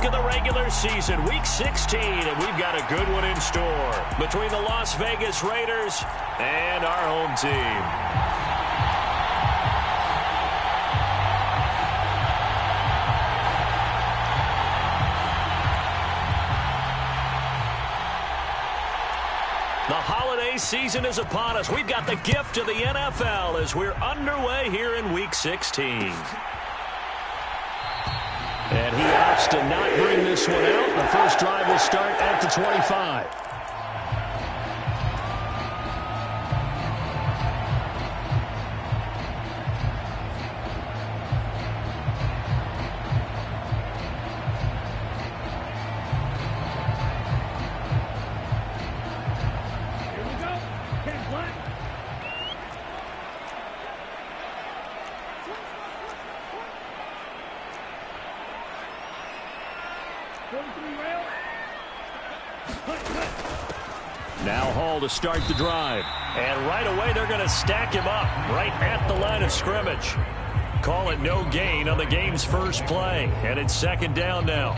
look at the regular season, Week 16, and we've got a good one in store between the Las Vegas Raiders and our home team. The holiday season is upon us. We've got the gift of the NFL as we're underway here in Week 16. And he opts to not bring this one out. The first drive will start at the 25. Now Hall to start the drive. And right away they're going to stack him up right at the line of scrimmage. Call it no gain on the game's first play. And it's second down now.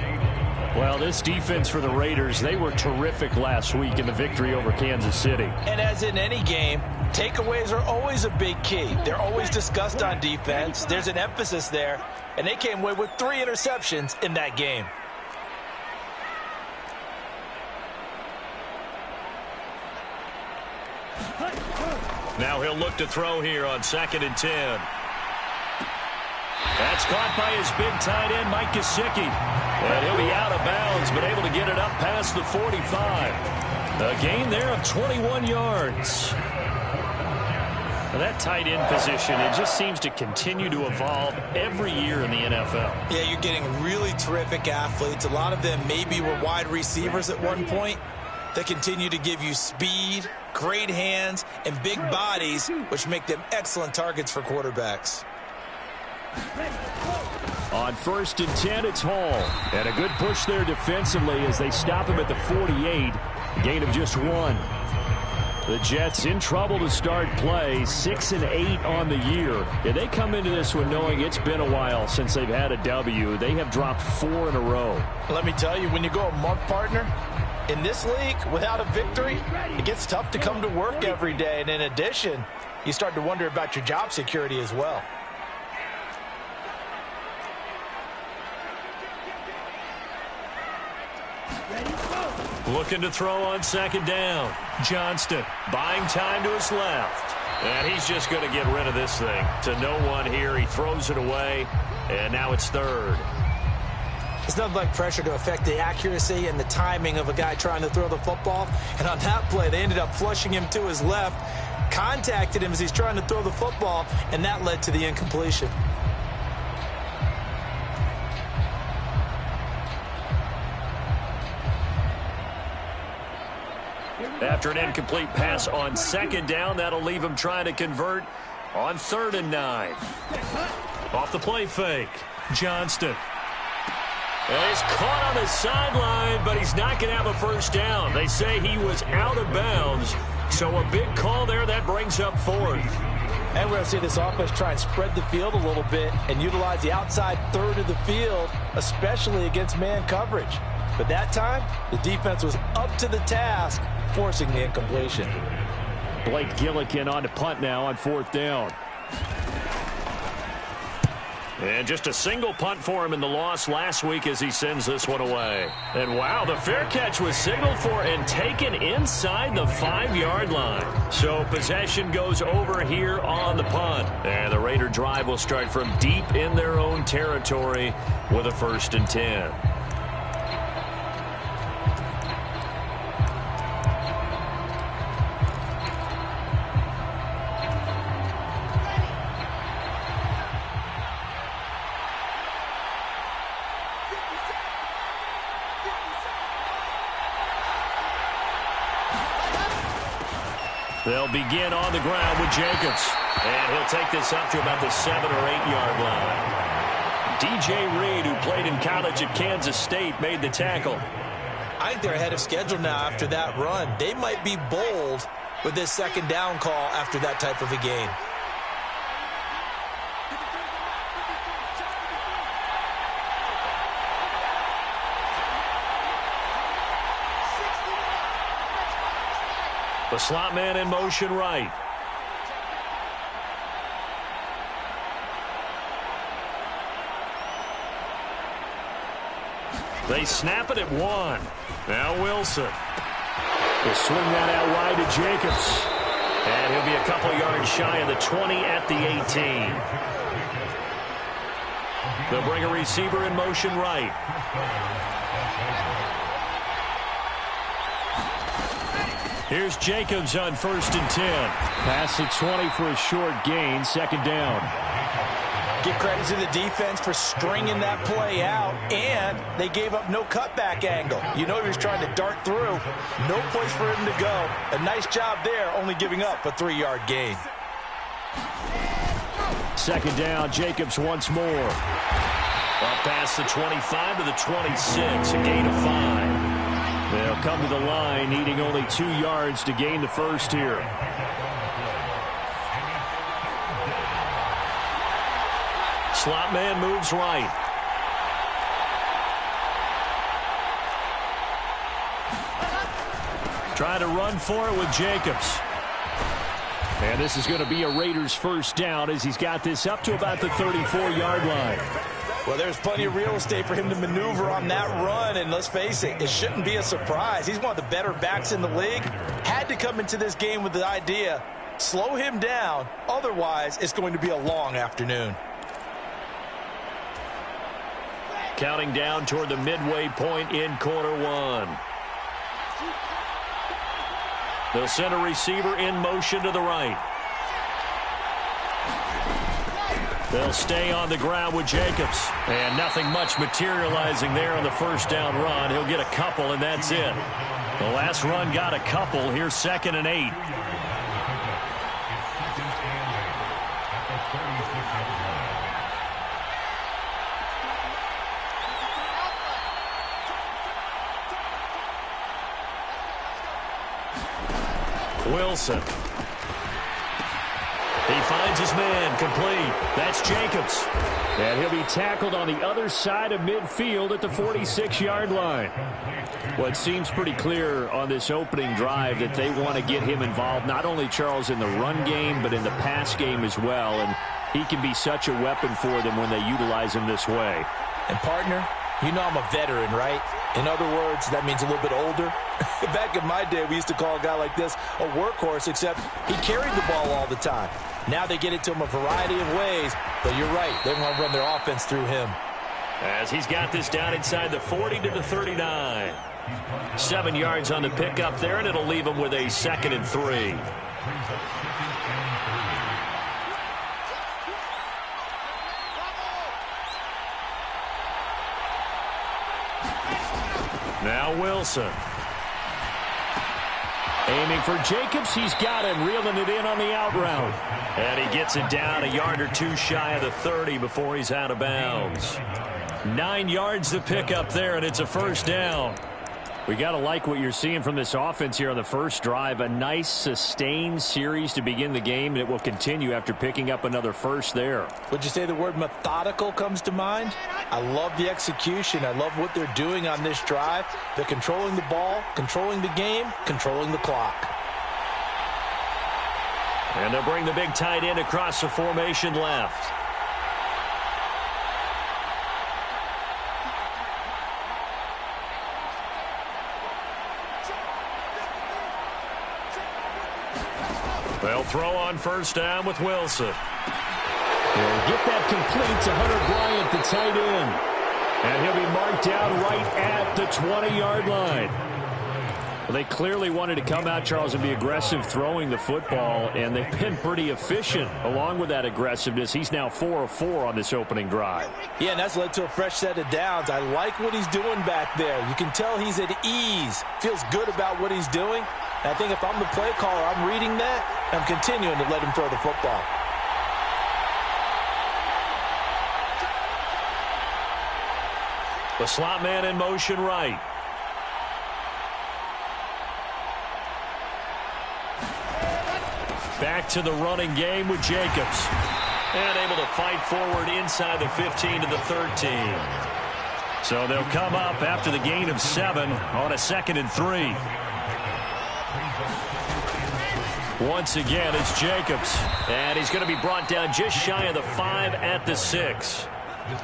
Well, this defense for the Raiders, they were terrific last week in the victory over Kansas City. And as in any game, takeaways are always a big key. They're always discussed on defense. There's an emphasis there. And they came away with 3 interceptions in that game. Now he'll look to throw here on 2nd and 10. That's caught by his big tight end, Mike Gesicki. And he'll be out of bounds, but able to get it up past the 45. A gain there of 21 yards. Now that tight end position, it just seems to continue to evolve every year in the NFL. Yeah, you're getting really terrific athletes. A lot of them maybe were wide receivers at one point. They continue to give you speed, great hands, and big bodies, which make them excellent targets for quarterbacks. On 1st and 10, it's Hall. And a good push there defensively as they stop him at the 48. Gain of just 1. The Jets in trouble to start play, 6-8 on the year. And they come into this one knowing it's been a while since they've had a W. They have dropped 4 in a row. Let me tell you, when you go a month, partner, in this league, without a victory, it gets tough to come to work every day. And in addition, you start to wonder about your job security as well. Looking to throw on 2nd down. Johnston buying time to his left. And he's just going to get rid of this thing. To no one here. He throws it away. And now it's 3rd. It's nothing like pressure to affect the accuracy and the timing of a guy trying to throw the football. And on that play, they ended up flushing him to his left, contacted him as he's trying to throw the football, and that led to the incompletion. After an incomplete pass on 2nd down, that'll leave him trying to convert on 3rd and 9. Off the play fake, Johnston. And he's caught on the sideline, but he's not going to have a first down. They say he was out of bounds, so a big call there. That brings up 4th. And we're going to see this offense try and spread the field a little bit and utilize the outside 3rd of the field, especially against man coverage. But that time, the defense was up to the task, forcing the incompletion. Blake Gillikin on to punt now on 4th down. And just a single punt for him in the loss last week as he sends this one away. And wow, the fair catch was signaled for and taken inside the 5-yard line. So possession goes over here on the punt. And the Raider drive will start from deep in their own territory with a 1st and 10. They'll begin on the ground with Jacobs. And he'll take this up to about the 7- or 8-yard line. DJ Reed, who played in college at Kansas State, made the tackle. I think they're ahead of schedule now after that run. They might be bold with this 2nd down call after that type of a gain. The slot man in motion right. They snap it at 1. Now Wilson. Will swing that out wide to Jacobs. And he'll be a couple yards shy of the 20 at the 18. They'll bring a receiver in motion right. Here's Jacobs on 1st and 10. Past the 20 for a short gain, 2nd down. Give credit to the defense for stringing that play out, and they gave up no cutback angle. You know he was trying to dart through. No place for him to go. A nice job there, only giving up a 3-yard gain. 2nd down, Jacobs once more. Up past the 25 to the 26, a gain of 5. They'll come to the line, needing only 2 yards to gain the first here. Slot man moves right. Try to run for it with Jacobs. And this is going to be a Raiders first down as he's got this up to about the 34-yard line. Well, there's plenty of real estate for him to maneuver on that run, and let's face it, it shouldn't be a surprise. He's one of the better backs in the league. Had to come into this game with the idea, slow him down, otherwise it's going to be a long afternoon. Counting down toward the midway point in quarter 1. They'll send a receiver in motion to the right. They'll stay on the ground with Jacobs. And nothing much materializing there on the first down run. He'll get a couple, and that's it. The last run got a couple. Here's 2nd and 8. Wilson. He finds his man, complete. That's Jacobs. And he'll be tackled on the other side of midfield at the 46-yard line. Well, it seems pretty clear on this opening drive that they want to get him involved, not only, Charles, in the run game, but in the pass game as well. And he can be such a weapon for them when they utilize him this way. And, partner, you know I'm a veteran, right? In other words, that means a little bit older. Back in my day, we used to call a guy like this a workhorse, except he carried the ball all the time. Now they get it to him a variety of ways, but you're right. They want to run their offense through him. As he's got this down inside the 40 to the 39. 7 yards on the pickup there, and it'll leave him with a 2nd and 3. Now Wilson. Aiming for Jacobs. He's got him, reeling it in on the out route. And he gets it down a yard or two shy of the 30 before he's out of bounds. 9 yards to pick up there, and it's a first down. We got to like what you're seeing from this offense here on the first drive. A nice, sustained series to begin the game, and it will continue after picking up another first there. Would you say the word methodical comes to mind? I love the execution. I love what they're doing on this drive. They're controlling the ball, controlling the game, controlling the clock. And they'll bring the big tight end across the formation left. They'll throw on first down with Wilson. He'll get that complete to Hunter Bryant, the tight end. And he'll be marked down right at the 20-yard line. Well, they clearly wanted to come out, Charles, and be aggressive throwing the football, and they've been pretty efficient along with that aggressiveness. He's now 4 of 4 on this opening drive. Yeah, and that's led to a fresh set of downs. I like what he's doing back there. You can tell he's at ease, feels good about what he's doing. And I think if I'm the play caller, I'm reading that, and I'm continuing to let him throw the football. The slot man in motion right. Back to the running game with Jacobs. And able to fight forward inside the 15 to the 13. So they'll come up after the gain of 7 on a 2nd and 3. Once again, it's Jacobs. And he's going to be brought down just shy of the 5 at the 6.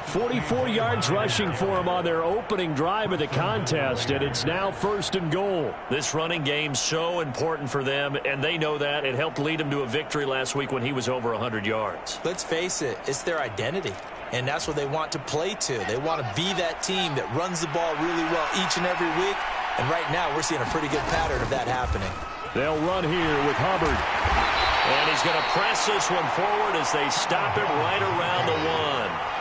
44 yards rushing for him on their opening drive of the contest, and it's now 1st and goal. This running game's so important for them, and they know that. It helped lead him to a victory last week when he was over 100 yards. Let's face it, it's their identity, and that's what they want to play to. They want to be that team that runs the ball really well each and every week, and right now we're seeing a pretty good pattern of that happening. They'll run here with Hubbard. And he's going to press this one forward as they stop him right around the 1.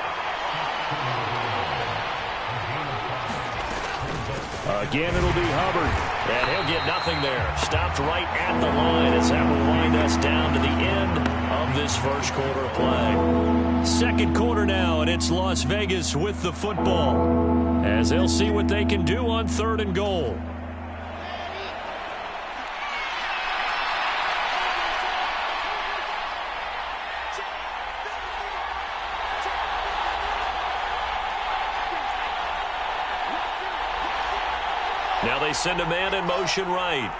Again, it'll be Hubbard. And he'll get nothing there. Stopped right at the line as that will wind us down to the end of this first quarter of play. Second quarter now, and it's Las Vegas with the football, as they'll see what they can do on 3rd and goal. Now they send a man in motion right.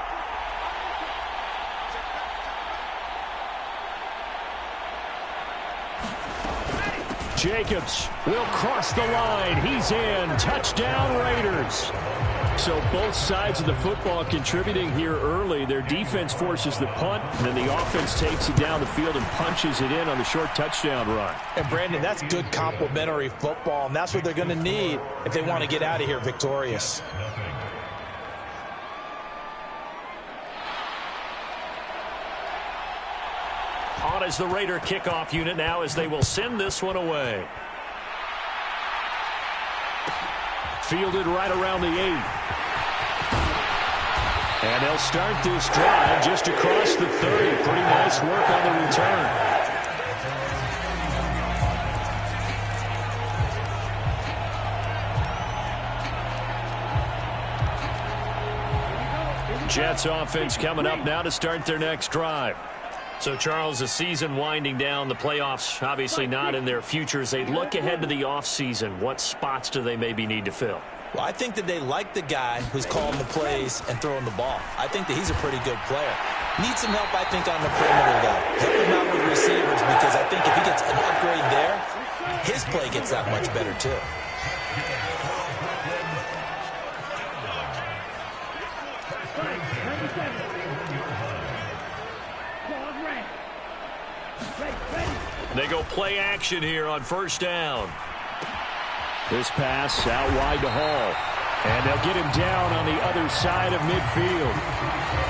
Jacobs will cross the line. He's in. Touchdown, Raiders. So both sides of the football contributing here early. Their defense forces the punt, and then the offense takes it down the field and punches it in on the short touchdown run. And, Brandon, that's good complementary football, and that's what they're going to need if they want to get out of here victorious. On as the Raider kickoff unit now as they will send this one away. Fielded right around the 8. And they'll start this drive just across the 30. Pretty nice work on the return. Jets offense coming up now to start their next drive. So, Charles, the season winding down, the playoffs obviously not in their futures. They look ahead to the offseason. What spots do they maybe need to fill? Well, I think that they like the guy who's calling the plays and throwing the ball. I think that he's a pretty good player. Needs some help, I think, on the perimeter, though. Help him out with receivers, because I think if he gets an upgrade there, his play gets that much better, too. They go play action here on 1st down. This pass out wide to Hall. And they'll get him down on the other side of midfield.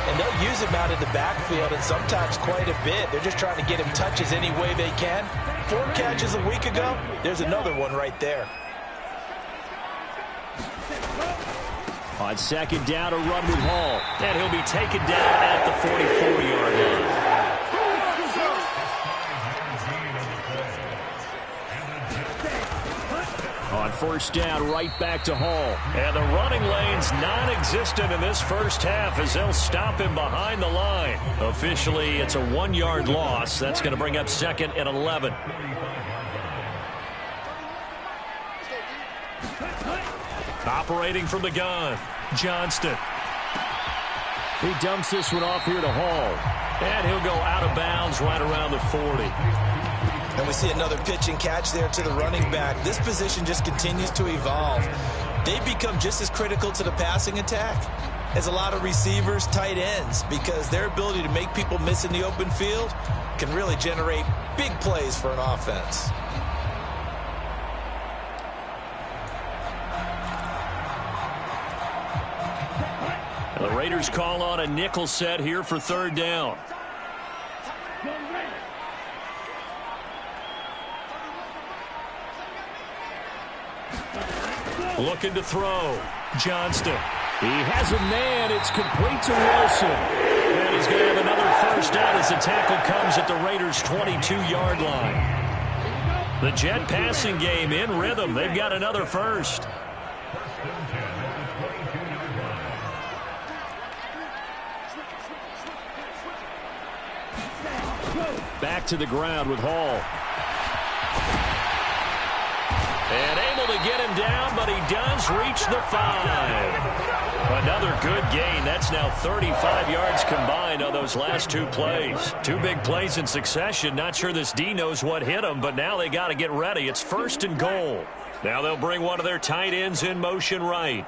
And they'll use him out in the backfield, and sometimes quite a bit. They're just trying to get him touches any way they can. 4 catches a week ago. There's another one right there. On 2nd down, a run with Hall. And he'll be taken down at the 44-yard line. On 1st down, right back to Hall. And the running lane's non-existent in this first half as they'll stop him behind the line. Officially, it's a 1-yard loss. That's going to bring up 2nd and 11. Operating from the gun, Johnston. He dumps this one off here to Hall. And he'll go out of bounds right around the 40. And we see another pitch and catch there to the running back. This position just continues to evolve. They become just as critical to the passing attack as a lot of receivers, tight ends, because their ability to make people miss in the open field can really generate big plays for an offense. The Raiders call on a nickel set here for 3rd down. Looking to throw. Johnston. He has a man. It's complete to Wilson. And he's going to have another 1st down as the tackle comes at the Raiders' 22-yard line. The Jet passing game in rhythm. They've got another 1st. Back to the ground with Hall. And able to get him down, but he does reach the 5. Another good gain. That's now 35 yards combined on those last two plays. Two big plays in succession. Not sure this D knows what hit them, but now they got to get ready. It's 1st and goal. Now they'll bring one of their tight ends in motion right.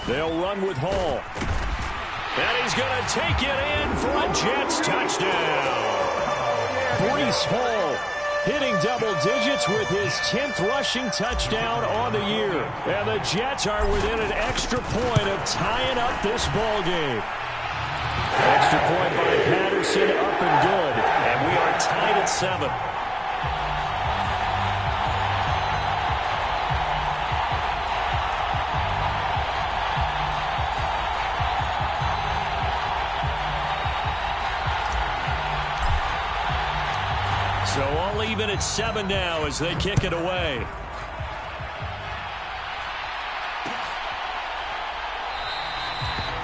They'll run with Hall. And he's going to take it in for a Jets touchdown. Breece Hall hitting double digits with his 10th rushing touchdown on the year. And the Jets are within an extra point of tying up this ball game. Extra point by Patterson, up and good. And we are tied at 7. So all even at 7 now as they kick it away.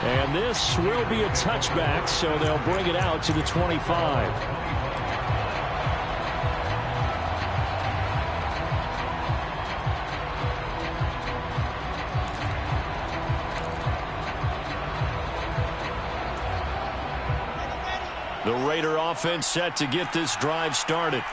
And this will be a touchback, so they'll bring it out to the 25. The Raider offense set to get this drive started.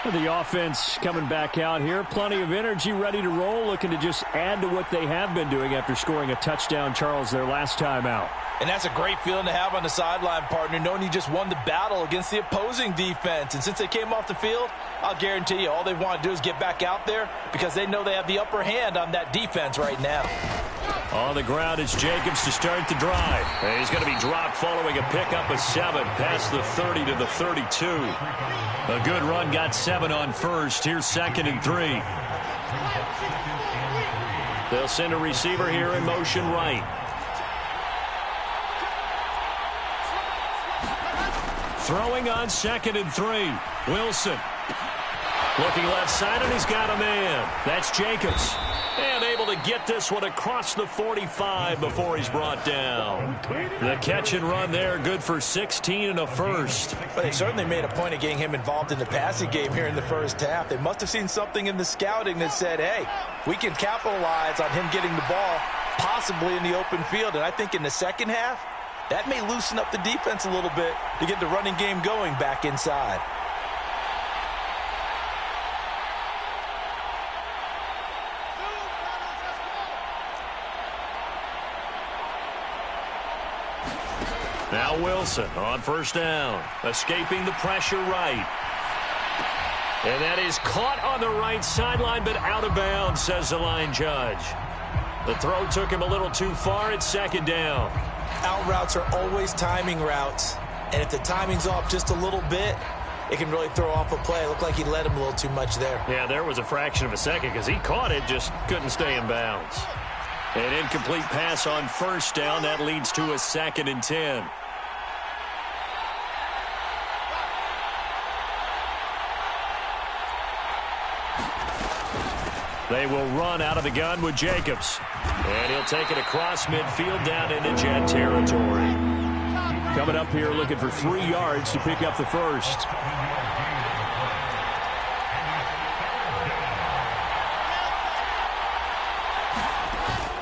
The offense coming back out here. Plenty of energy, ready to roll, looking to just add to what they have been doing after scoring a touchdown, Charles, their last time out. And that's a great feeling to have on the sideline, partner, knowing you just won the battle against the opposing defense. And since they came off the field, I'll guarantee you all they want to do is get back out there because they know they have the upper hand on that defense right now. On the ground is Jacobs to start the drive. And he's going to be dropped following a pickup of 7 past the 30 to the 32. A good run got 7 on first. Here's 2nd and 3. They'll send a receiver here in motion right. Throwing on 2nd and 3. Wilson. Looking left side, and he's got a man. That's Jacobs. And able to get this one across the 45 before he's brought down. The catch and run there, good for 16 and a first. But they certainly made a point of getting him involved in the passing game here in the first half. They must have seen something in the scouting that said, hey, we can capitalize on him getting the ball possibly in the open field. And I think in the second half, that may loosen up the defense a little bit to get the running game going back inside. Now Wilson on first down, escaping the pressure right. And that is caught on the right sideline, but out of bounds, says the line judge. The throw took him a little too far at 2nd down. Out routes are always timing routes, and if the timing's off just a little bit, it can really throw off a play. It looked like he led him a little too much there. Yeah, there was a fraction of a second because he caught it, just couldn't stay in bounds. An incomplete pass on first down. That leads to a 2nd and 10. They will run out of the gun with Jacobs. And he'll take it across midfield down into Jet territory. Coming up here looking for 3 yards to pick up the first.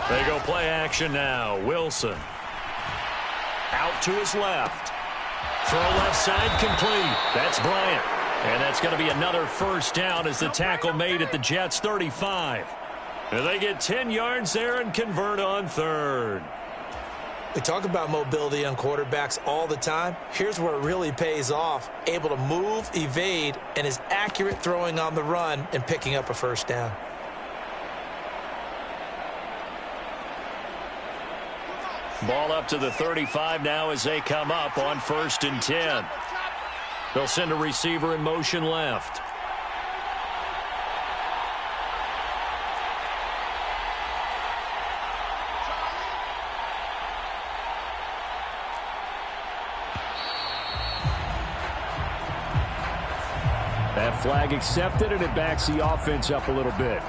They go play action now. Wilson. Out to his left. Throw left side complete. That's Bryant. And that's going to be another first down as the tackle made at the Jets' 35. And they get 10 yards there and convert on 3rd. We talk about mobility on quarterbacks all the time. Here's where it really pays off. Able to move, evade, and is accurate throwing on the run and picking up a first down. Ball up to the 35 now as they come up on 1st and 10. They'll send a receiver in motion left. That flag accepted, and it backs the offense up a little bit.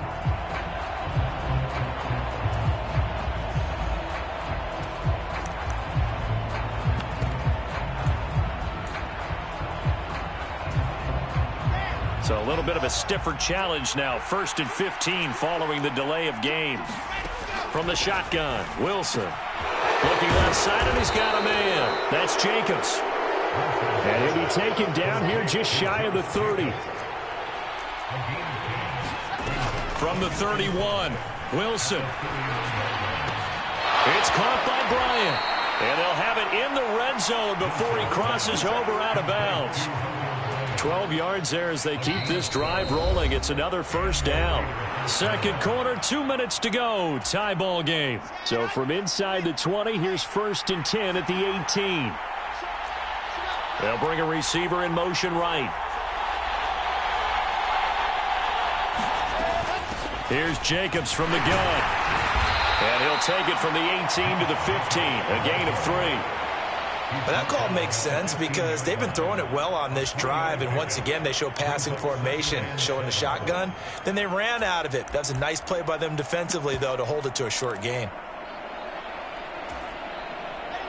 So a little bit of a stiffer challenge now. 1st and 15 following the delay of game. From the shotgun, Wilson. Looking left side, and he's got a man. That's Jacobs. And he'll be taken down here just shy of the 30. From the 31, Wilson. It's caught by Bryant. And they'll have it in the red zone before he crosses over out of bounds. 12 yards there as they keep this drive rolling. It's another first down. Second quarter, 2 minutes to go. Tie ball game. So from inside the 20, here's 1st and 10 at the 18. They'll bring a receiver in motion right. Here's Jacobs from the gun. And he'll take it from the 18 to the 15. A gain of 3. But that call makes sense because they've been throwing it well on this drive, and once again they show passing formation, showing the shotgun. Then they ran out of it. That's a nice play by them defensively, though, to hold it to a short gain.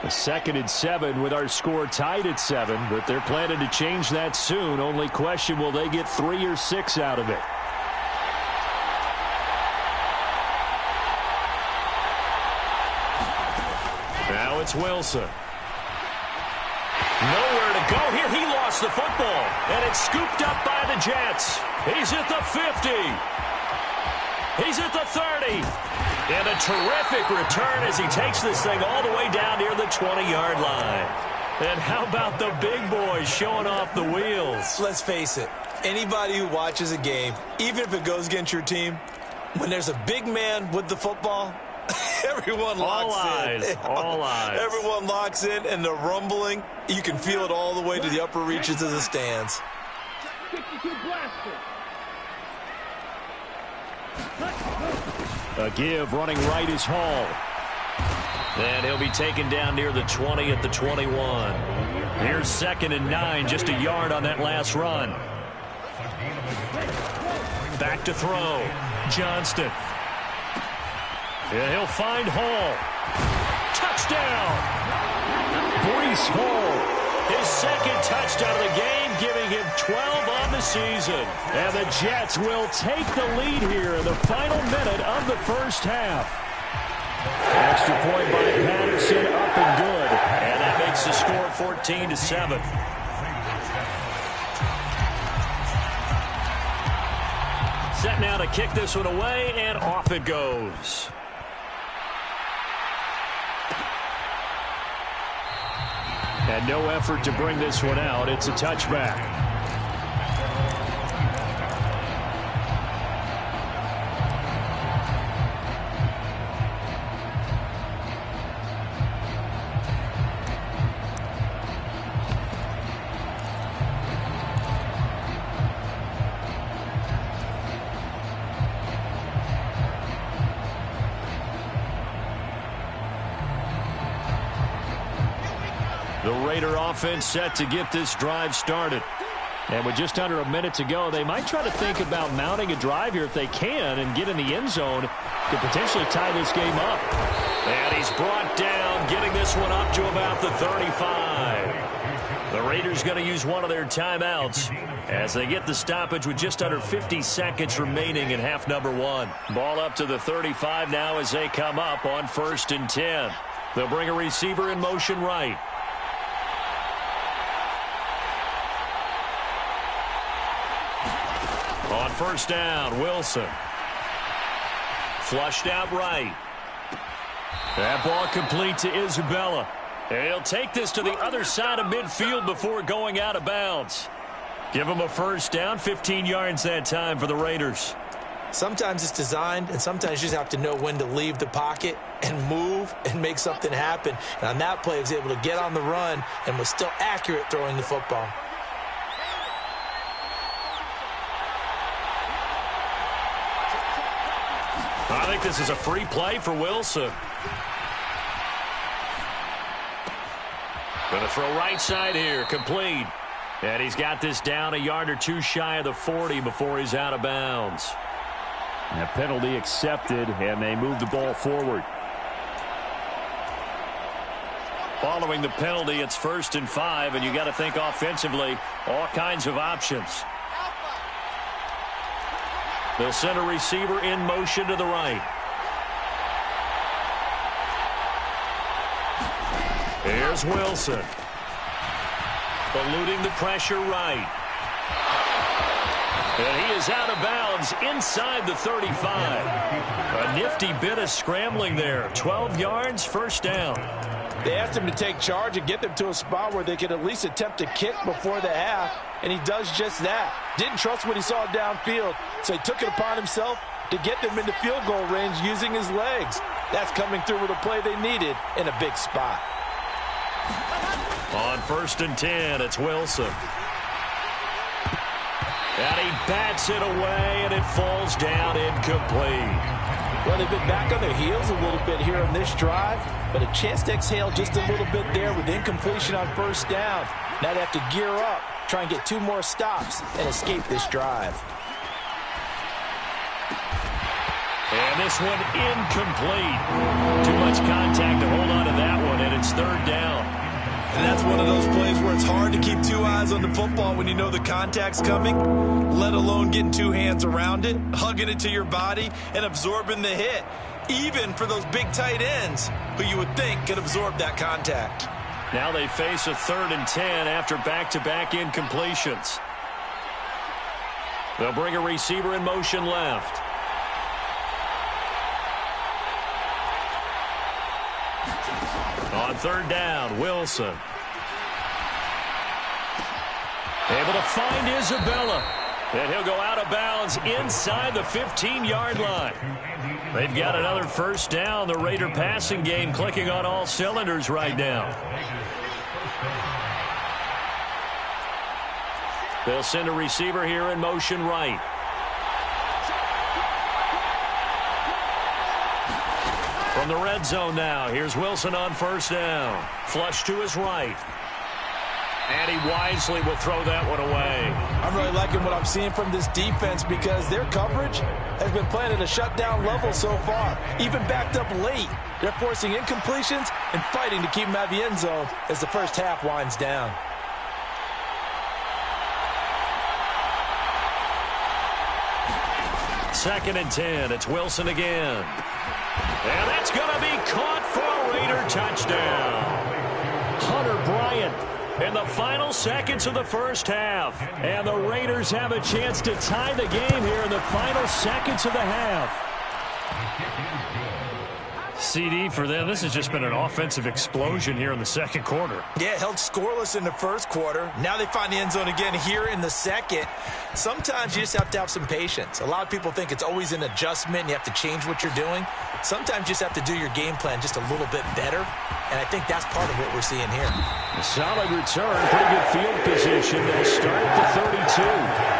A 2nd and 7 with our score tied at 7, but they're planning to change that soon. Only question, will they get 3 or 6 out of it? Now it's Wilson. Nowhere to go here. He lost the football, and it's scooped up by the Jets. He's at the 50. He's at the 30. And a terrific return as he takes this thing all the way down near the 20-yard line. And how about the big boys showing off the wheels? Let's face it, anybody who watches a game, even if it goes against your team, when there's a big man with the football, everyone locks in. All eyes. Everyone locks in, and the rumbling, you can feel it all the way to the upper reaches of the stands. A give running right is Hall. And he'll be taken down near the 20 at the 21. Here's 2nd and 9, just a yard on that last run. Back to throw. Johnston. And he'll find Hall. Touchdown! Breece Hall. His 2nd touchdown of the game, giving him 12 on the season. And the Jets will take the lead here in the final minute of the first half. Extra point by Patterson, up and good. And that makes the score 14-7. Set now to kick this one away, and off it goes. And no effort to bring this one out. It's a touchback. The Raider offense set to get this drive started. And with just under a minute to go, they might try to think about mounting a drive here if they can and get in the end zone to potentially tie this game up. And he's brought down, getting this one up to about the 35. The Raiders going to use one of their timeouts as they get the stoppage with just under 50 seconds remaining in half number 1. Ball up to the 35 now as they come up on 1st and 10. They'll bring a receiver in motion right. On 1st down, Wilson. Flushed out right. That ball complete to Isabella. And he'll take this to the other side of midfield before going out of bounds. Give him a 1st down, 15 yards that time for the Raiders. Sometimes it's designed, and sometimes you just have to know when to leave the pocket and move and make something happen. And on that play, he was able to get on the run and was still accurate throwing the football. I think this is a free play for Wilson. Going to throw right side here, complete. And he's got this down a yard or 2 shy of the 40 before he's out of bounds. And a penalty accepted, and they move the ball forward. Following the penalty, it's 1st and 5, and you got to think offensively, all kinds of options. They'll send a receiver in motion to the right. Here's Wilson. Eluding the pressure right. And he is out of bounds inside the 35. A nifty bit of scrambling there. 12 yards, first down. They asked him to take charge and get them to a spot where they could at least attempt to kick before the half, and he does just that. Didn't trust what he saw downfield, so he took it upon himself to get them into field goal range using his legs. That's coming through with a play they needed in a big spot. On 1st and 10, it's Wilson. And he bats it away, and it falls down incomplete. Well, they've been back on their heels a little bit here on this drive, but a chance to exhale just a little bit there with incompletion on 1st down. Now they have to gear up, try and get 2 more stops, and escape this drive. And this one incomplete. Too much contact to hold on to that one, and it's 3rd down. And that's one of those plays where it's hard to keep 2 eyes on the football when you know the contact's coming, let alone getting 2 hands around it, hugging it to your body, and absorbing the hit, even for those big tight ends who you would think could absorb that contact. Now they face a 3rd and 10 after back-to-back incompletions. They'll bring a receiver in motion left. On 3rd down, Wilson. Able to find Isabella. And he'll go out of bounds inside the 15-yard line. They've got another 1st down. The Raider passing game clicking on all cylinders right now. They'll send a receiver here in motion right. From the red zone now, here's Wilson on 1st down. Flush to his right. And he wisely will throw that one away. I'm really liking what I'm seeing from this defense because their coverage has been playing at a shutdown level so far. Even backed up late, they're forcing incompletions and fighting to keep them out of the end zone as the first half winds down. Second and 10, it's Wilson again. And that's going to be caught for a Raider touchdown. Hunter Bryant in the final seconds of the first half. And the Raiders have a chance to tie the game here in the final seconds of the half. CD for them. This has just been an offensive explosion here in the second quarter. Yeah, held scoreless in the first quarter. Now they find the end zone again here in the second. Sometimes you just have to have some patience. A lot of people think it's always an adjustment and you have to change what you're doing. Sometimes you just have to do your game plan just a little bit better, and I think that's part of what we're seeing here. A solid return, pretty good field position. They'll start at the 32.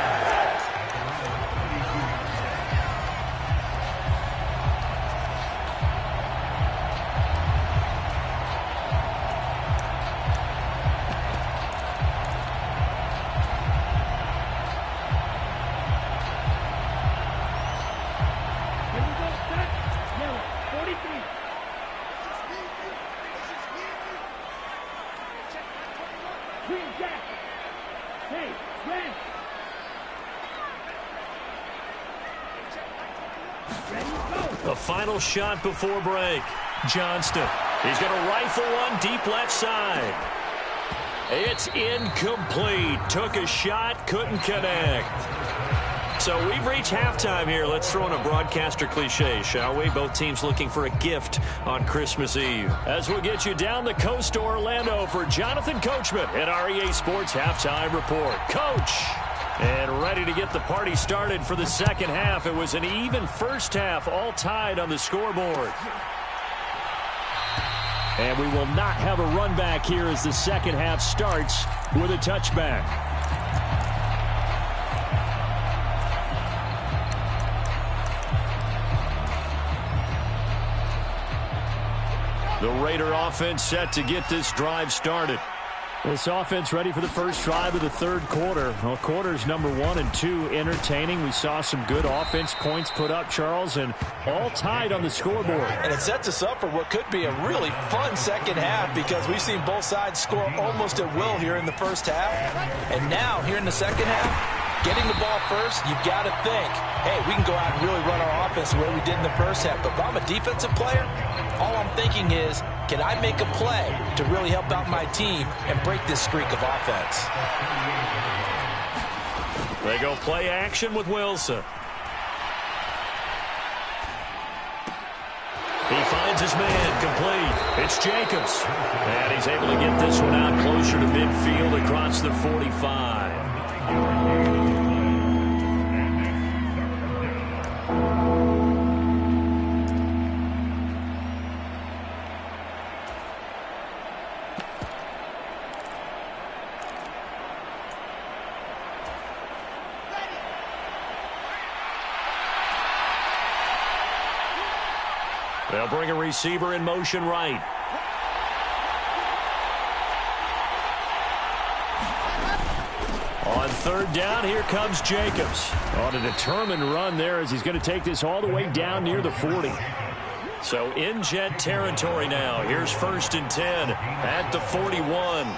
The final shot before break. Johnston. He's going to rifle one deep left side. It's incomplete. Took a shot, couldn't connect. So we've reached halftime here. Let's throw in a broadcaster cliche, shall we? Both teams looking for a gift on Christmas Eve. As we'll get you down the coast to Orlando for Jonathan Coachman at our EA Sports Halftime Report. Coach! And ready to get the party started for the second half. It was an even first half, all tied on the scoreboard. And we will not have a run back here as the second half starts with a touchback. The Raider offense set to get this drive started. This offense ready for the first drive of the third quarter. Well, quarters number 1 and 2 entertaining. We saw some good offense points put up, Charles, and all tied on the scoreboard. And it sets us up for what could be a really fun second half because we've seen both sides score almost at will here in the first half. And now, here in the second half, getting the ball first, you've got to think, hey, we can go out and really run our offense the way we did in the first half. But if I'm a defensive player, all I'm thinking is, can I make a play to really help out my team and break this streak of offense? They go play action with Wilson. He finds his man complete. It's Jacobs. And he's able to get this one out closer to midfield across the 45. They'll bring a receiver in motion right. On third down, here comes Jacobs. On a determined run there as he's going to take this all the way down near the 40. So in Jet territory now. Here's 1st and 10 at the 41.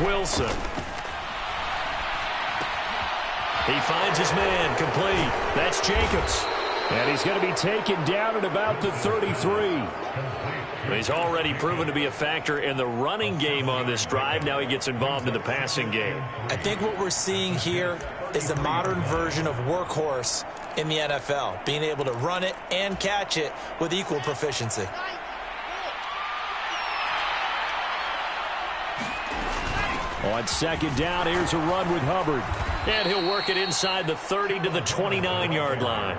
Wilson. He finds his man complete. That's Jacobs. And he's going to be taken down at about the 33. He's already proven to be a factor in the running game on this drive. Now he gets involved in the passing game. I think what we're seeing here is the modern version of workhorse in the NFL, being able to run it and catch it with equal proficiency. On second down, here's a run with Hubbard. And he'll work it inside the 30 to the 29-yard line.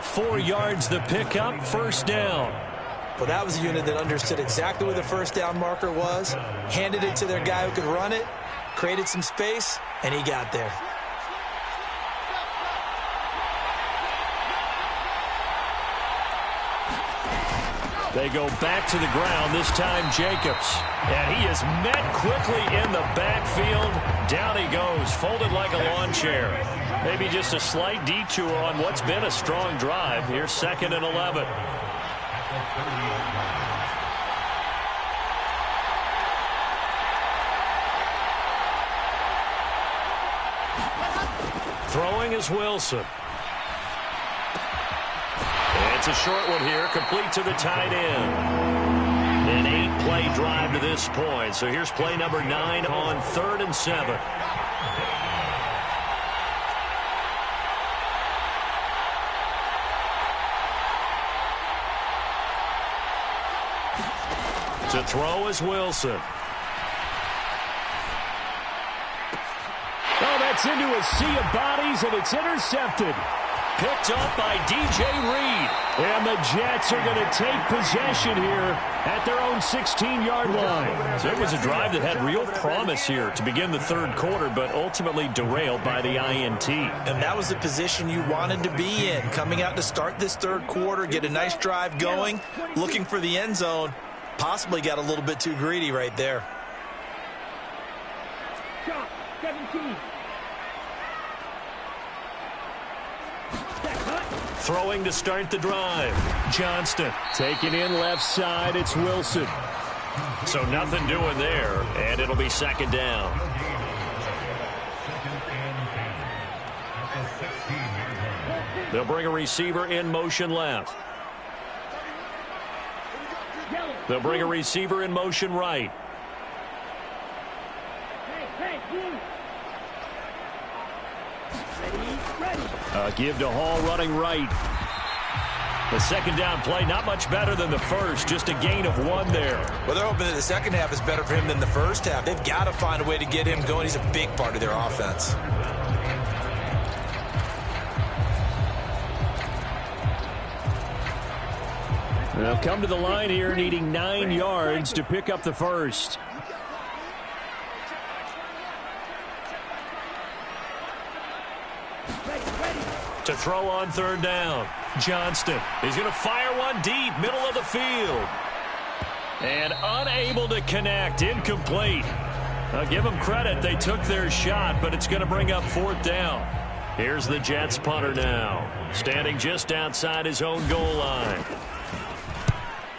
4 yards the pickup, 1st down. Well, that was a unit that understood exactly where the 1st down marker was, handed it to their guy who could run it, created some space, and he got there. They go back to the ground, this time Jacobs. And he is met quickly in the backfield. Down he goes, folded like a lawn chair. Maybe just a slight detour on what's been a strong drive. Here's 2nd and 11. Throwing is Wilson. It's a short one here, complete to the tight end. An 8-play drive to this point. So here's play number 9 on 3rd and 7. To throw is Wilson. Oh, that's into a sea of bodies, and it's intercepted. Picked up by DJ Reed. And the Jets are going to take possession here at their own 16-yard line. So it was a drive that had real promise here to begin the 3rd quarter, but ultimately derailed by the INT. And that was the position you wanted to be in, coming out to start this 3rd quarter, get a nice drive going, looking for the end zone. Possibly got a little bit too greedy right there. 17. Throwing to start the drive. Johnston. Taken in left side, it's Wilson. So nothing doing there, and it'll be 2nd down. They'll bring a receiver in motion left. They'll bring a receiver in motion right. Give to Hall running right. The 2nd down play, not much better than the first, just a gain of 1 there. Well, they're hoping that the 2nd half is better for him than the 1st half. They've got to find a way to get him going. He's a big part of their offense. They'll come to the line here needing 9 yards to pick up the first. To throw on 3rd down. Johnston. He's going to fire one deep, middle of the field. And unable to connect, incomplete. I'll give them credit. They took their shot, but it's going to bring up 4th down. Here's the Jets punter now, standing just outside his own goal line.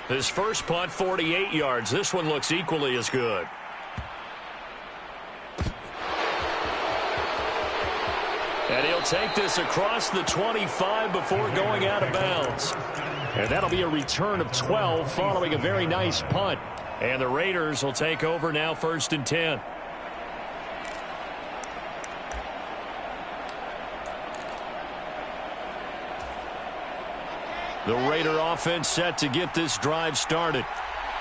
His first punt, 48 yards. This one looks equally as good. And he'll take this across the 25 before going out of bounds. And that'll be a return of 12 following a very nice punt. And the Raiders will take over now, 1st and 10. The Raider offense set to get this drive started.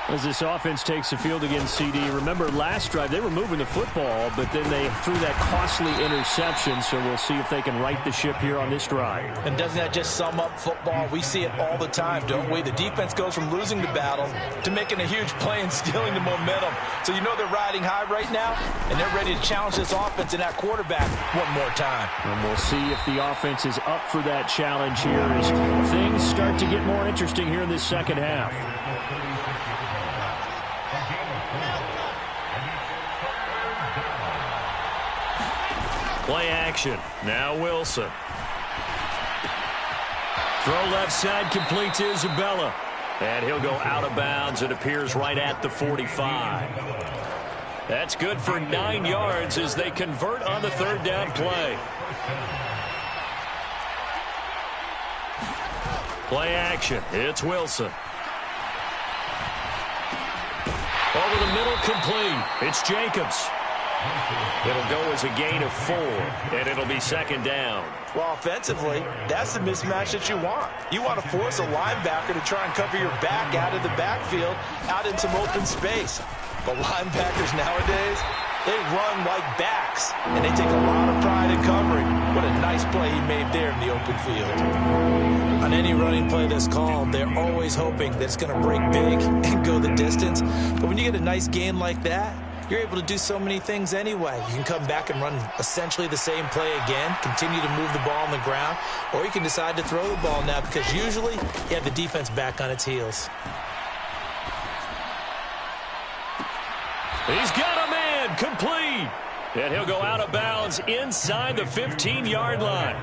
As this offense takes the field against CD, remember last drive they were moving the football, but then they threw that costly interception, so we'll see if they can right the ship here on this drive. And doesn't that just sum up football? We see it all the time, don't we? The defense goes from losing the battle to making a huge play and stealing the momentum. So you know they're riding high right now, and they're ready to challenge this offense and that quarterback one more time. And we'll see if the offense is up for that challenge here as things start to get more interesting here in this second half. Play action. Now Wilson. Throw left side, complete to Isabella. And he'll go out of bounds. It appears right at the 45. That's good for 9 yards as they convert on the 3rd down play. Play action. It's Wilson. Over the middle, complete. It's Jacobs. It'll go as a gain of 4, and it'll be 2nd down. Well, offensively, that's the mismatch that you want. You want to force a linebacker to try and cover your back out of the backfield, out in some open space. But linebackers nowadays, they run like backs, and they take a lot of pride in covering. What a nice play he made there in the open field. On any running play that's called, they're always hoping that it's going to break big and go the distance. But when you get a nice gain like that, you're able to do so many things anyway. You can come back and run essentially the same play again, continue to move the ball on the ground, or you can decide to throw the ball now because usually you have the defense back on its heels. He's got a man, complete. And he'll go out of bounds inside the 15-yard line.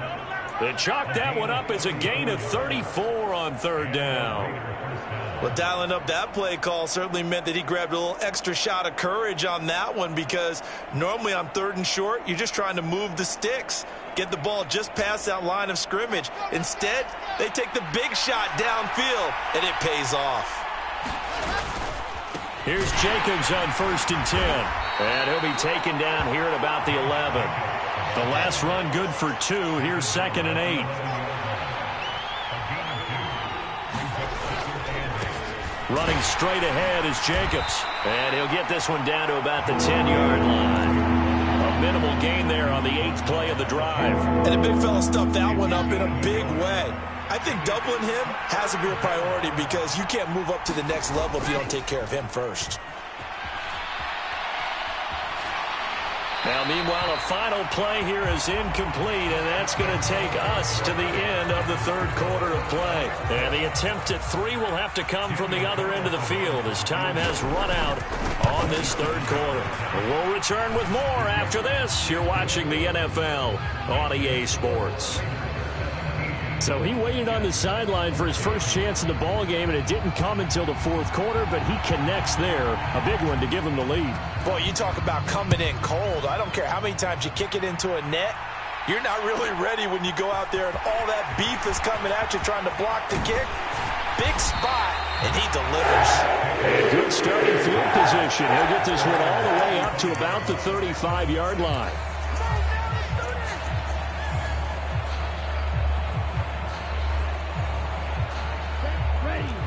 They chalk that one up as a gain of 34 on 3rd down. Well, dialing up that play call certainly meant that he grabbed a little extra shot of courage on that one because normally on 3rd and short, you're just trying to move the sticks, get the ball just past that line of scrimmage. Instead, they take the big shot downfield, and it pays off. Here's Jacobs on 1st and 10. And he'll be taken down here at about the 11. The last run good for 2. Here's 2nd and 8. Running straight ahead is Jacobs. And he'll get this one down to about the 10-yard line. A minimal gain there on the 8th play of the drive. And the big fella stuffed that one up in a big way. I think doubling him has to be a priority because you can't move up to the next level if you don't take care of him first. Now, meanwhile, a final play here is incomplete, and that's going to take us to the end of the 3rd quarter of play. And the attempt at 3 will have to come from the other end of the field as time has run out on this 3rd quarter. We'll return with more after this. You're watching the NFL on EA Sports. So he waited on the sideline for his first chance in the ball game, and it didn't come until the 4th quarter, but he connects there. A big one to give him the lead. Boy, you talk about coming in cold. I don't care how many times you kick it into a net. You're not really ready when you go out there and all that beef is coming at you trying to block the kick. Big spot, and he delivers. And good starting field position. He'll get this one all the way up to about the 35-yard line.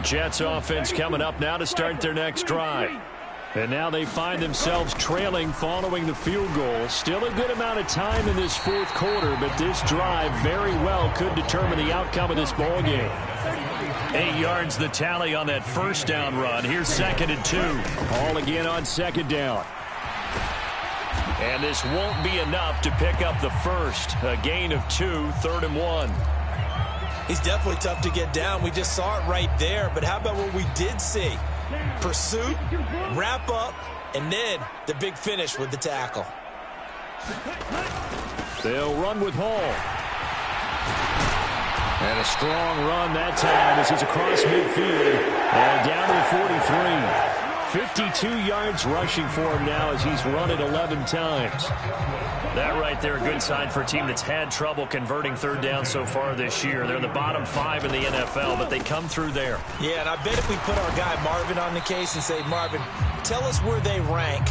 Jets offense coming up now to start their next drive. And now they find themselves trailing following the field goal. Still a good amount of time in this 4th quarter, but this drive very well could determine the outcome of this ball game. 8 yards the tally on that 1st down run. Here's 2nd and 2. Ball again on 2nd down. And this won't be enough to pick up the 1st. A gain of 2, 3rd and 1. He's definitely tough to get down. We just saw it right there. But how about what we did see? Pursuit, wrap up, and then the big finish with the tackle. They'll run with Hall. And a strong run that time as he's across midfield and down to the 43. 52 yards rushing for him now as he's run it 11 times. That right there, a good sign for a team that's had trouble converting third down so far this year. They're in the bottom 5 in the NFL, but they come through there. Yeah, and I bet if we put our guy Marvin on the case and say, Marvin, tell us where they rank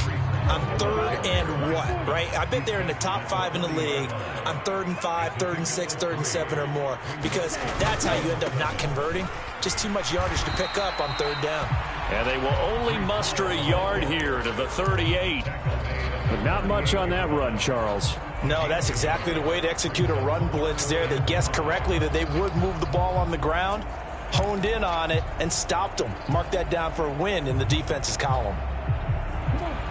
on third and what, right? I bet they're in the top 5 in the league on 3rd and 5, 3rd and 6, 3rd and 7 or more, because that's how you end up not converting. Just too much yardage to pick up on 3rd down. And they will only muster a yard here to the 38. But not much on that run, Charles. No, that's exactly the way to execute a run blitz there. They guessed correctly that they would move the ball on the ground, honed in on it, and stopped them. Mark that down for a win in the defense's column.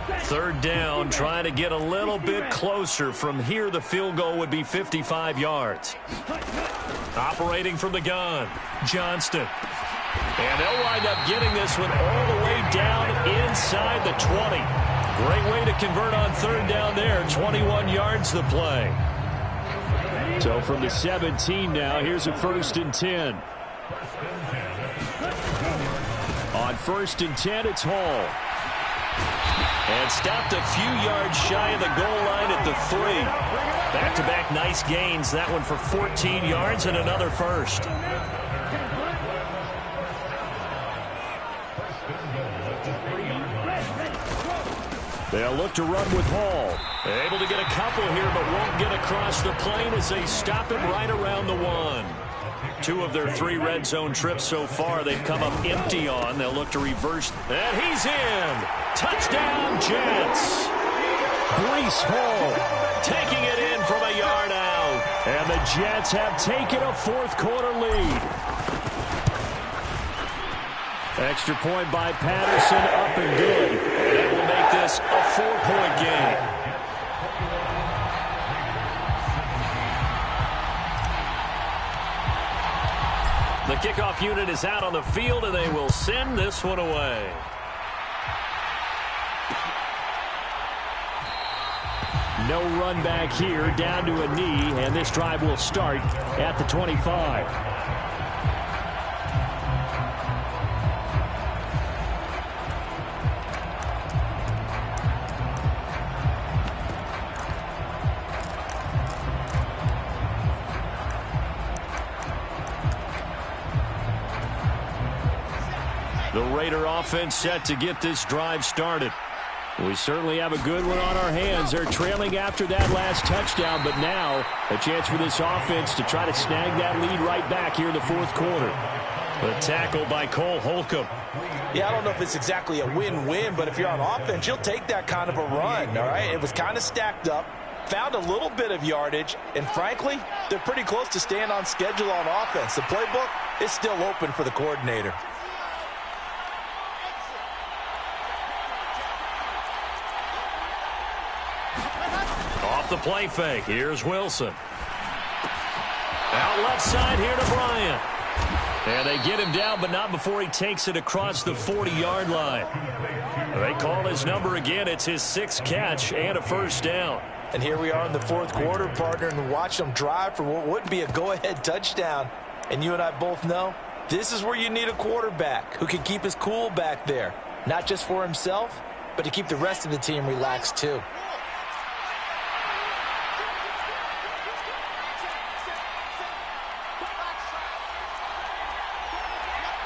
3rd down, trying to get a little bit closer. From here, the field goal would be 55 yards. Operating from the gun, Johnston. And they'll wind up getting this one all the way down inside the 20. Great way to convert on 3rd down there. 21 yards the play. So from the 17 now, here's a 1st and 10. On 1st and 10, it's Hall. And stopped a few yards shy of the goal line at the 3. Back-to-back nice gains. That one for 14 yards and another first. They'll look to run with Hall. Able to get a couple here, but won't get across the plane as they stop him right around the 1. 2 of their 3 red zone trips so far they've come up empty on. They'll look to reverse. And he's in. Touchdown, Jets. Breece Hall taking it in from a yard out. And the Jets have taken a 4th quarter lead. Extra point by Patterson, up and good. And it will make this a 4-point game. The kickoff unit is out on the field, and they will send this one away. No run back here, down to a knee, and this drive will start at the 25. The Raider offense set to get this drive started. We certainly have a good one on our hands. They're trailing after that last touchdown, but now a chance for this offense to try to snag that lead right back here in the 4th quarter. The tackle by Cole Holcomb. Yeah, I don't know if it's exactly a win-win, but if you're on offense, you'll take that kind of a run, all right? It was kind of stacked up, found a little bit of yardage, and frankly, they're pretty close to staying on schedule on offense. The playbook is still open for the coordinator. The play fake. Here's Wilson. Out left side here to Bryant. And they get him down, but not before he takes it across the 40-yard line. They call his number again. It's his 6th catch and a 1st down. And here we are in the 4th quarter, partner, and watch them drive for what would be a go-ahead touchdown. And you and I both know this is where you need a quarterback who can keep his cool back there. Not just for himself, but to keep the rest of the team relaxed too.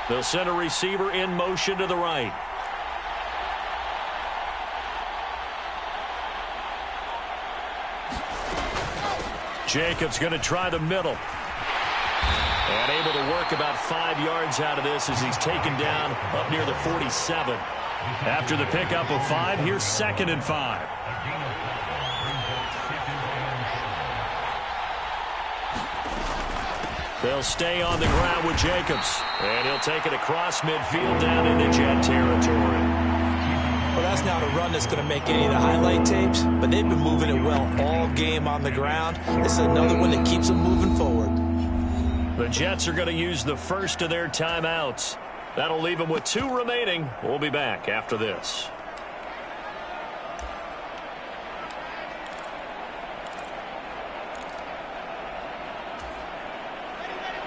They'll send a receiver in motion to the right. Jacobs going to try the middle. And able to work about 5 yards out of this as he's taken down up near the 47. After the pickup of 5, here's 2nd and 5. They'll stay on the ground with Jacobs. And he'll take it across midfield down into Jet territory. Well, that's not a run that's going to make any of the highlight tapes, but they've been moving it well all game on the ground. This is another one that keeps them moving forward. The Jets are going to use the first of their timeouts. That'll leave them with 2 remaining. We'll be back after this.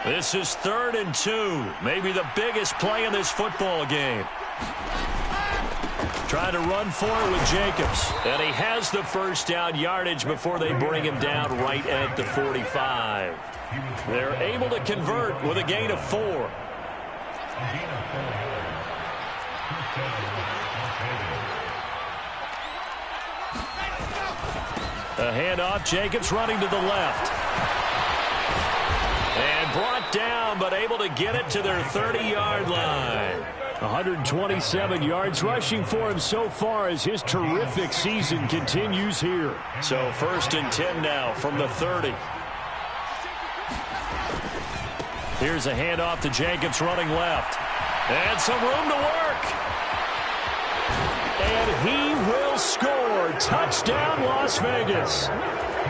This is 3rd and 2. Maybe the biggest play in this football game. Trying to run for it with Jacobs. And he has the first down yardage before they bring him down right at the 45. They're able to convert with a gain of 4. A handoff, Jacobs running to the left. And brought down, but able to get it to their 30-yard line. 127 yards rushing for him so far as his terrific season continues here. So 1st and 10 now from the 30. Here's a handoff to Jacobs running left. And some room to work. And he will score. Touchdown, Las Vegas.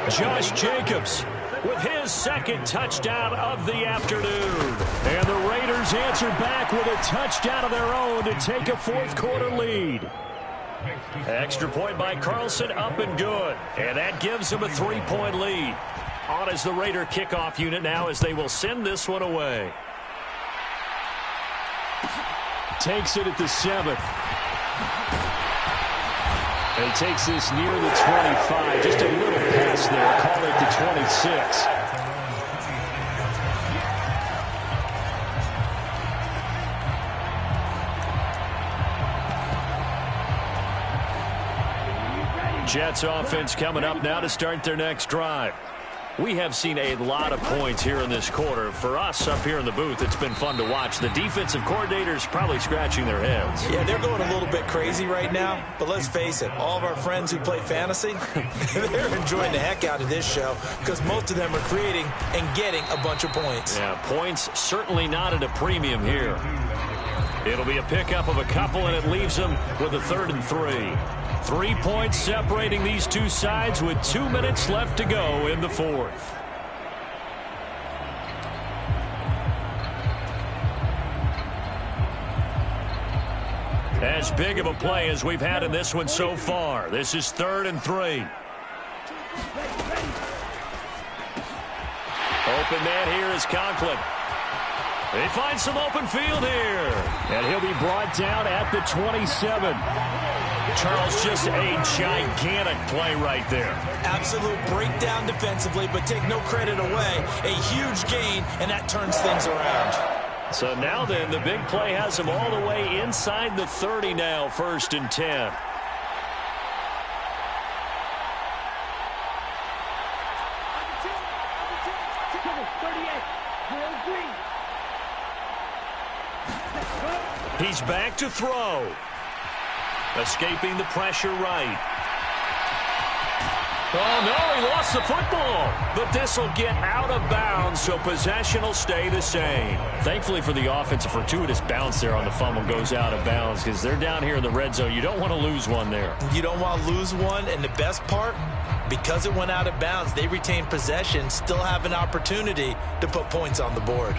Josh Jacobs with his second touchdown of the afternoon. And the Raiders answer back with a touchdown of their own to take a fourth-quarter lead. Extra point by Carlson, up and good. And that gives them a 3-point lead. On as the Raider kickoff unit now as they will send this one away. Takes it at the 7th. And he takes this near the 25. Just a little pass there. Call it the 26. Jets offense coming up now to start their next drive. We have seen a lot of points here in this quarter. For us up here in the booth, it's been fun to watch. The defensive coordinators probably scratching their heads. Yeah, they're going a little bit crazy right now. But let's face it, all of our friends who play fantasy, they're enjoying the heck out of this show because most of them are creating and getting a bunch of points. Yeah, points certainly not at a premium here. It'll be a pickup of a couple, and it leaves them with a 3rd and 3. 3 points separating these two sides with 2 minutes left to go in the 4th. As big of a play as we've had in this one so far. This is 3rd and 3. Open man here is Conklin. They find some open field here. And he'll be brought down at the 27. Charles, just a gigantic play right there. Absolute breakdown defensively, but take no credit away. A huge gain, and that turns things around. So now then, the big play has him all the way inside the 30 now, 1st and 10. He's back to throw. Escaping the pressure right. Oh, no, he lost the football. But this will get out of bounds, so possession will stay the same. Thankfully for the offense, a fortuitous bounce there on the fumble goes out of bounds because they're down here in the red zone. You don't want to lose one there. You don't want to lose one, and the best part, because it went out of bounds, they retain possession, still have an opportunity to put points on the board.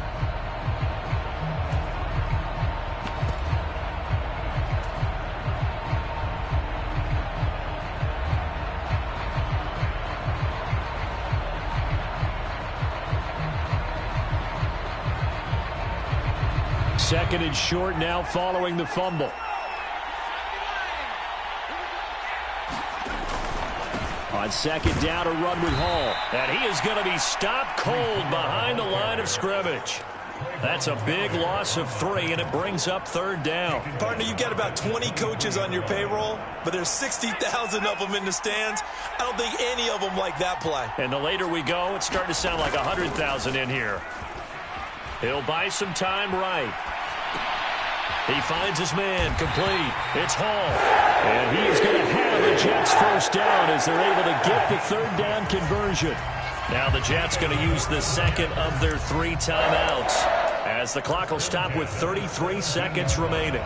Second and short now following the fumble. On second down, a run with Hall. And he is going to be stopped cold behind the line of scrimmage. That's a big loss of 3, and it brings up 3rd down. Partner, you've got about 20 coaches on your payroll, but there's 60,000 of them in the stands. I don't think any of them like that play. And the later we go, it's starting to sound like 100,000 in here. He'll buy some time right. He finds his man complete. It's Hall. And he is going to have the Jets first down as they're able to get the 3rd down conversion. Now the Jets going to use the second of their 3 timeouts as the clock will stop with 33 seconds remaining.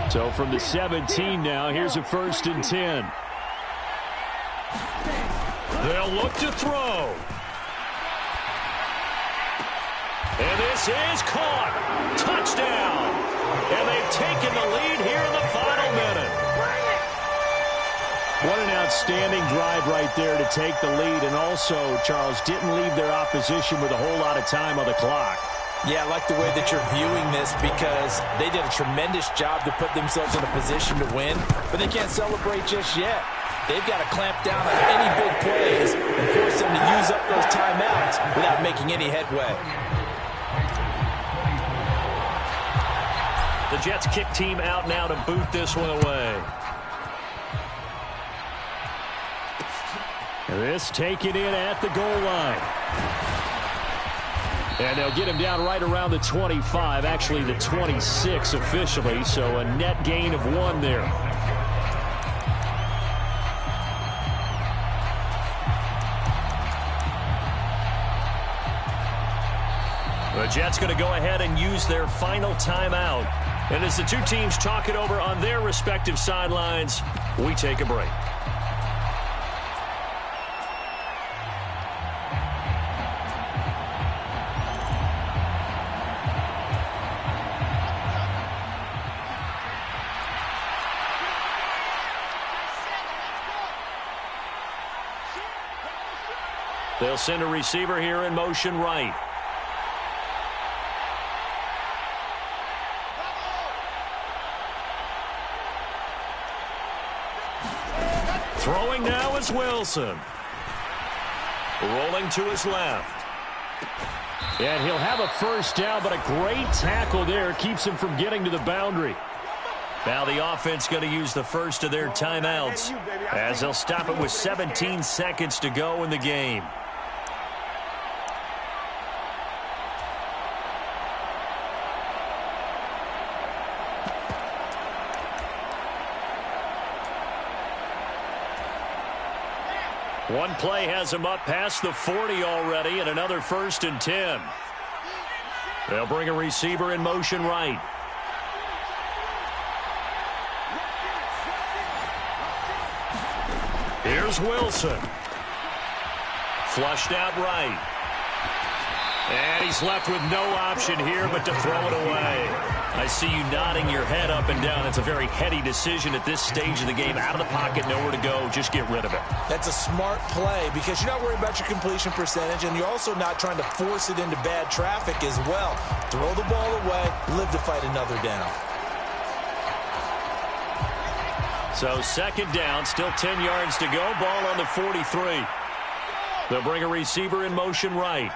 So from the 17 now, here's a 1st and 10. They'll look to throw. And this is caught. Touchdown. And they've taken the lead here in the final minute. What an outstanding drive right there to take the lead. And also, Charles, didn't leave their opposition with a whole lot of time on the clock. Yeah, I like the way that you're viewing this because they did a tremendous job to put themselves in a position to win, but they can't celebrate just yet. They've got to clamp down on any big plays and force them to use up those timeouts without making any headway. The Jets kick team out now to boot this one away. This taken in at the goal line. And they'll get him down right around the 25, actually the 26 officially, so a net gain of 1 there. The Jets going to go ahead and use their final timeout. And as the two teams talk it over on their respective sidelines, we take a break. They'll send a receiver here in motion right. Throwing now is Wilson. Rolling to his left. And he'll have a first down, but a great tackle there keeps him from getting to the boundary. Now the offense going to use the first of their timeouts as they'll stop it with 17 seconds to go in the game. One play has him up past the 40 already, and another 1st and 10. They'll bring a receiver in motion right. Here's Wilson. Flushed out right. And he's left with no option here but to throw it away. I see you nodding your head up and down. It's a very heady decision at this stage of the game. Out of the pocket, nowhere to go. Just get rid of it. That's a smart play because you're not worried about your completion percentage, and you're also not trying to force it into bad traffic as well. Throw the ball away, live to fight another down. So 2nd down, still 10 yards to go. Ball on the 43. They'll bring a receiver in motion right.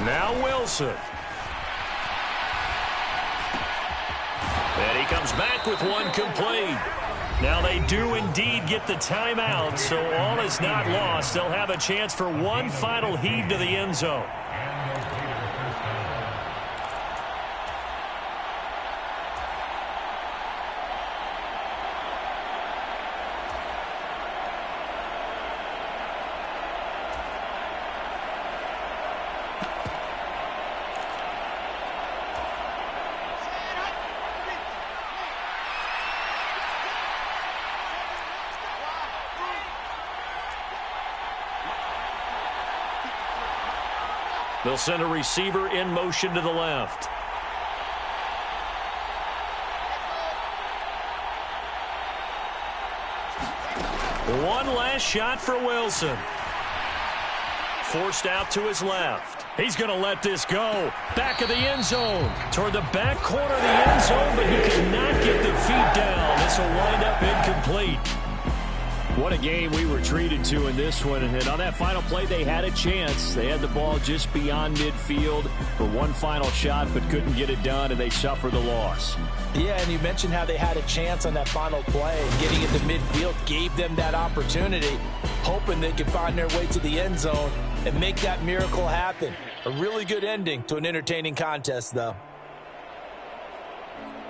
Now Wilson. And he comes back with one complete. Now they do indeed get the timeout, so all is not lost. They'll have a chance for one final heave to the end zone. They'll send a receiver in motion to the left. One last shot for Wilson. Forced out to his left. He's going to let this go. Back of the end zone. Toward the back corner of the end zone, but he cannot get the feet down. This will wind up incomplete. What a game we were treated to in this one. And on that final play, they had a chance. They had the ball just beyond midfield for one final shot, but couldn't get it done, and they suffered the loss. Yeah, and you mentioned how they had a chance on that final play. Getting into midfield gave them that opportunity, hoping they could find their way to the end zone and make that miracle happen. A really good ending to an entertaining contest, though.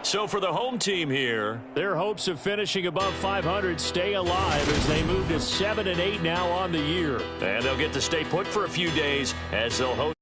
So for the home team here, their hopes of finishing above 500 stay alive as they move to 7-8 now on the year. And they'll get to stay put for a few days as they'll host